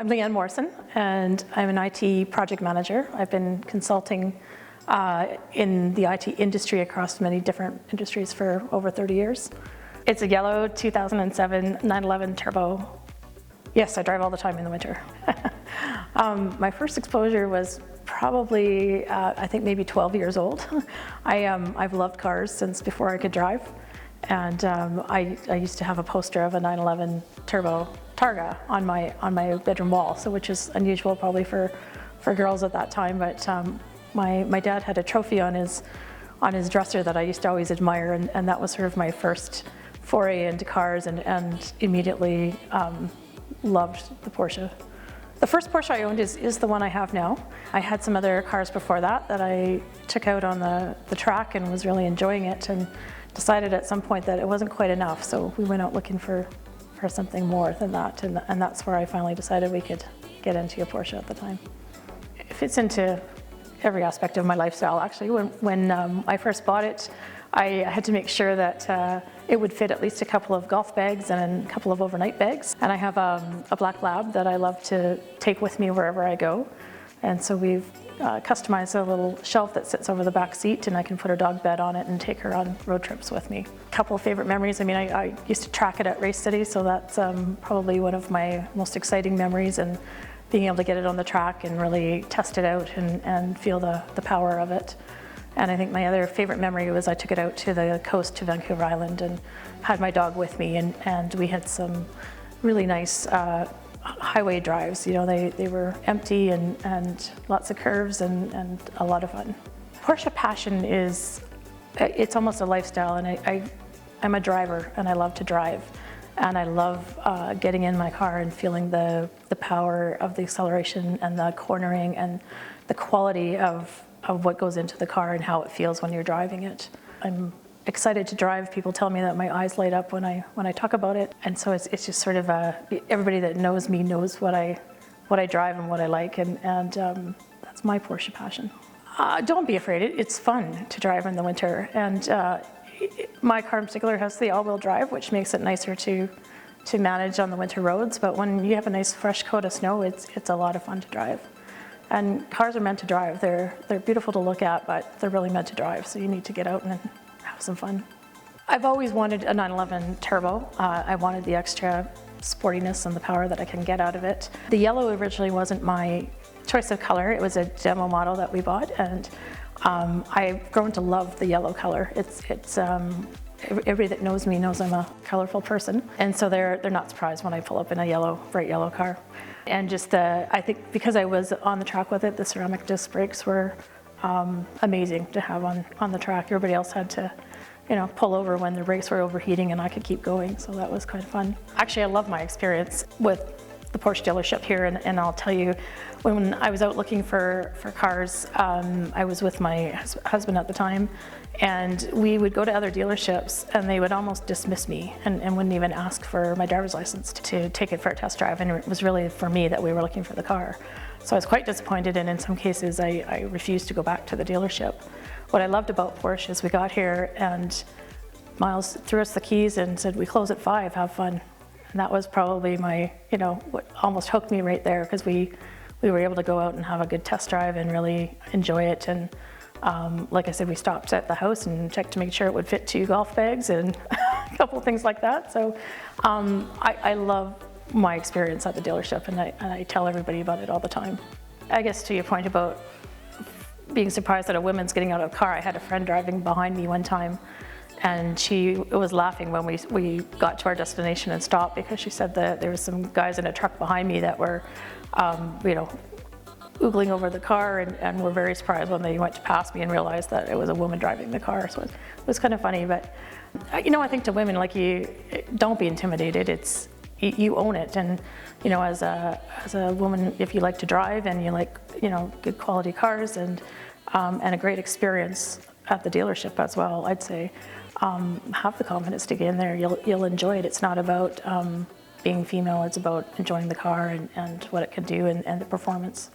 I'm Leanne Morrison, and I'm an IT project manager. I've been consulting in the IT industry across many different industries for over 30 years. It's a yellow 2007 911 Turbo. Yes, I drive all the time in the winter. My first exposure was probably, I think maybe 12 years old. I've loved cars since before I could drive. And I used to have a poster of a 911 Turbo Targa on my bedroom wall, so which is unusual probably for girls at that time. But my dad had a trophy on his dresser that I used to always admire, and that was sort of my first foray into cars, and immediately loved the Porsche. The first Porsche I owned is the one I have now. I had some other cars before that I took out on the track and was really enjoying it, and decided at some point that it wasn't quite enough, so we went out looking for something more than that, and that's where I finally decided we could get into a Porsche at the time. It fits into every aspect of my lifestyle, actually. When I first bought it, I had to make sure that it would fit at least a couple of golf bags and a couple of overnight bags. And I have a black lab that I love to take with me wherever I go. And so we've customized a little shelf that sits over the back seat, and I can put a dog bed on it and take her on road trips with me. A couple of favorite memories. I mean, I used to track it at Race City, so that's probably one of my most exciting memories, and being able to get it on the track and really test it out and feel the power of it. And I think my other favorite memory was I took it out to the coast to Vancouver Island and had my dog with me, and we had some really nice highway drives. You know, they were empty and lots of curves and a lot of fun. Porsche passion it's almost a lifestyle, and I'm a driver and I love to drive. And I love getting in my car and feeling the power of the acceleration and the cornering and the quality of what goes into the car and how it feels when you're driving it. I'm excited to drive. People tell me that my eyes light up when I talk about it, and so it's just sort of everybody that knows me knows what I drive and what I like, and that's my Porsche passion. Don't be afraid. It's fun to drive in the winter, and my car in particular has the all-wheel drive, which makes it nicer to manage on the winter roads. But when you have a nice fresh coat of snow, it's a lot of fun to drive. And cars are meant to drive. They're beautiful to look at, but they're really meant to drive. So you need to get out and have some fun. I've always wanted a 911 Turbo. I wanted the extra sportiness and the power that I can get out of it. The yellow originally wasn't my choice of color. It was a demo model that we bought, and I've grown to love the yellow color. Everybody that knows me knows I'm a colorful person, and so they're not surprised when I pull up in a bright yellow car. And just I think because I was on the track with it, the ceramic disc brakes were amazing to have on the track. Everybody else had to, pull over when the brakes were overheating, and I could keep going, so that was kind of fun. Actually, I love my experience with the Porsche dealership here, and I'll tell you, when I was out looking for cars, I was with my husband at the time, and we would go to other dealerships and they would almost dismiss me and wouldn't even ask for my driver's license to take it for a test drive, and it was really for me that we were looking for the car. So I was quite disappointed, and in some cases I refused to go back to the dealership. What I loved about Porsche is we got here and Miles threw us the keys and said, "We close at 5, have fun." And that was probably what almost hooked me right there, because we were able to go out and have a good test drive and really enjoy it. And like I said, we stopped at the house and checked to make sure it would fit 2 golf bags and a couple of things like that. So I love my experience at the dealership, and I tell everybody about it all the time. I guess to your point about being surprised that a woman's getting out of a car, I had a friend driving behind me one time, and she was laughing when we got to our destination and stopped, because she said that there was some guys in a truck behind me that were, oogling over the car, and were very surprised when they went to pass me and realized that it was a woman driving the car. So it was kind of funny. But I think to women, don't be intimidated. You own it, and as a woman, if you like to drive and you like good quality cars and a great experience at the dealership as well, I'd say have the confidence to get in there. You'll enjoy it. It's not about being female. It's about enjoying the car and what it can do and the performance.